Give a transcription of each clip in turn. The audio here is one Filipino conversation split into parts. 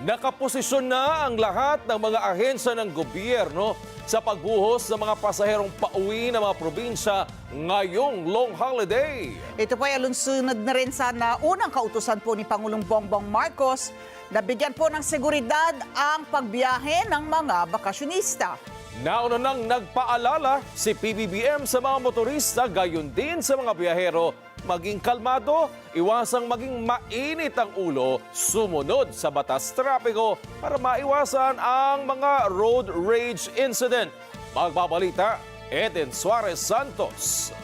Nakaposisyon na ang lahat ng mga ahensya ng gobyerno sa pagbuhos ng mga pasaherong pauwi ng mga probinsya ngayong long holiday. Ito po ay alunsunod na rin sa naunang kautusan po ni Pangulong Bongbong Marcos na bigyan po ng seguridad ang pagbiyahe ng mga bakasyonista. Nauna nang nagpaalala si PBBM sa mga motorista, gayon din sa mga biyahero, maging kalmado, iwasang maging mainit ang ulo, sumunod sa batas trapiko para maiwasan ang mga road rage incident. Magbabalita, Eden Suarez Santos.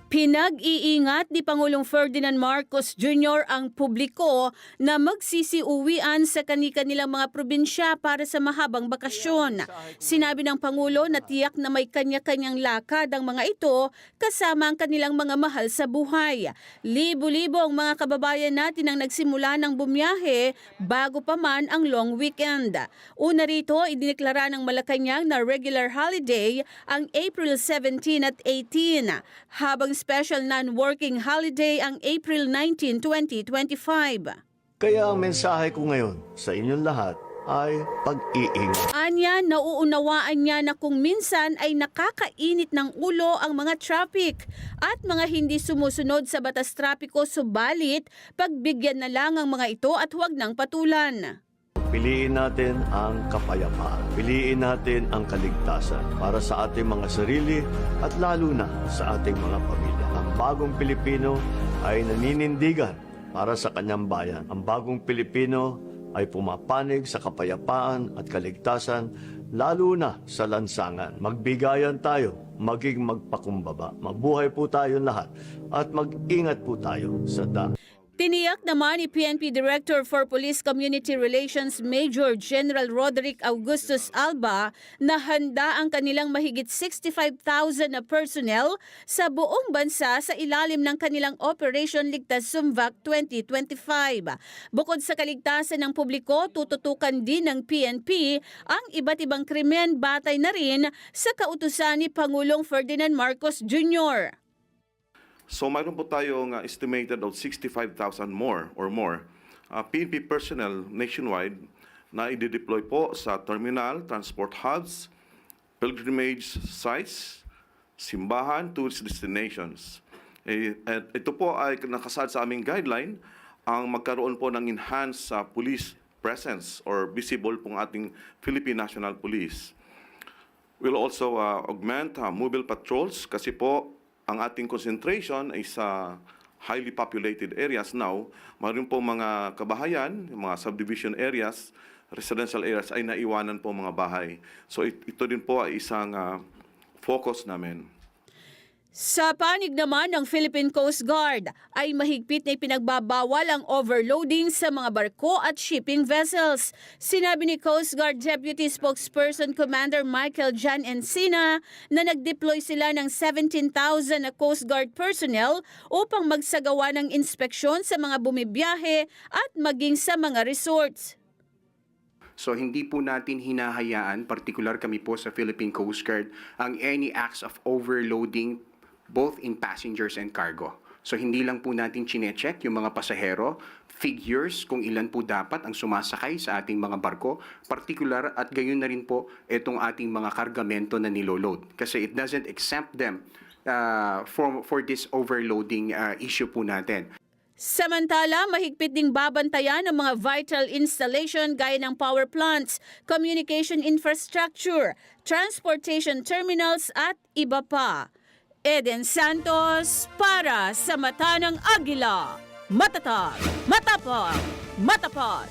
Pinag-iingat ni Pangulong Ferdinand Marcos Jr. ang publiko na magsisiuwian sa kani-kanilang mga probinsya para sa mahabang bakasyon. Sinabi ng Pangulo na tiyak na may kanya-kanyang lakad ang mga ito kasama ang kanilang mga mahal sa buhay. Libo-libo ang mga kababayan natin ang nagsimula ng bumiyahe bago pa man ang long weekend. Una rito, idineklara ng Malacanang na regular holiday ang April 17 at 18, habang special non-working holiday ang April 19, 2025. Kaya ang mensahe ko ngayon sa inyong lahat ay pag-iingat. Anya, nauunawaan niya na kung minsan ay nakakainit ng ulo ang mga traffic at mga hindi sumusunod sa batas trapiko, subalit pagbigyan na lang ang mga ito at huwag nang patulan. Piliin natin ang kapayapaan. Piliin natin ang kaligtasan para sa ating mga sarili at lalo na sa ating mga pamilya. Ang bagong Pilipino ay naninindigan para sa kanyang bayan. Ang bagong Pilipino ay pumapanig sa kapayapaan at kaligtasan, lalo na sa lansangan. Magbigayan tayo, maging magpakumbaba. Mabuhay po tayong lahat at mag-ingat po tayo sa daan. Tiniyak naman ni PNP Director for Police Community Relations Major General Roderick Augustus Alba na handa ang kanilang mahigit 65,000 na personnel sa buong bansa sa ilalim ng kanilang Operation Ligtas Sumvac 2025. Bukod sa kaligtasan ng publiko, tututukan din ng PNP ang iba't ibang krimen, batay na rin sa kautusan ni Pangulong Ferdinand Marcos Jr. So mayroon po tayong estimated of 65,000 more PNP personnel nationwide na i-deploy po sa terminal, transport hubs, pilgrimage sites, simbahan, tourist destinations. At ito po ay nakasaad sa aming guideline ang magkaroon po ng enhanced police presence or visible pong ating Philippine National Police. We'll also augment mobile patrols kasi po ang ating concentration ay sa highly populated areas now. Mayroon po mga kabahayan, mga subdivision areas, residential areas ay naiwanan po mga bahay. So ito din po ay isang focus namin. Sa panig naman ng Philippine Coast Guard ay mahigpit na ipinagbabawal ang overloading sa mga barko at shipping vessels. Sinabi ni Coast Guard Deputy Spokesperson Commander Michael Jan Encina na nag-deploy sila ng 17,000 na Coast Guard personnel upang magsagawa ng inspeksyon sa mga bumibiyahe at maging sa mga resorts. So hindi po natin hinahayaan, partikular kami po sa Philippine Coast Guard, ang any acts of overloading both in passengers and cargo. So hindi lang po natin chine-check yung mga pasahero, figures kung ilan po dapat ang sumasakay sa ating mga barko, particular at gayon na rin po itong ating mga kargamento na niloload. Kasi it doesn't exempt them for this overloading issue po natin. Samantala, mahigpit ding babantayan ang mga vital installation gaya ng power plants, communication infrastructure, transportation terminals at iba pa. Eden Santos para sa Mata ng Agila. Matatag, matapag, matapat.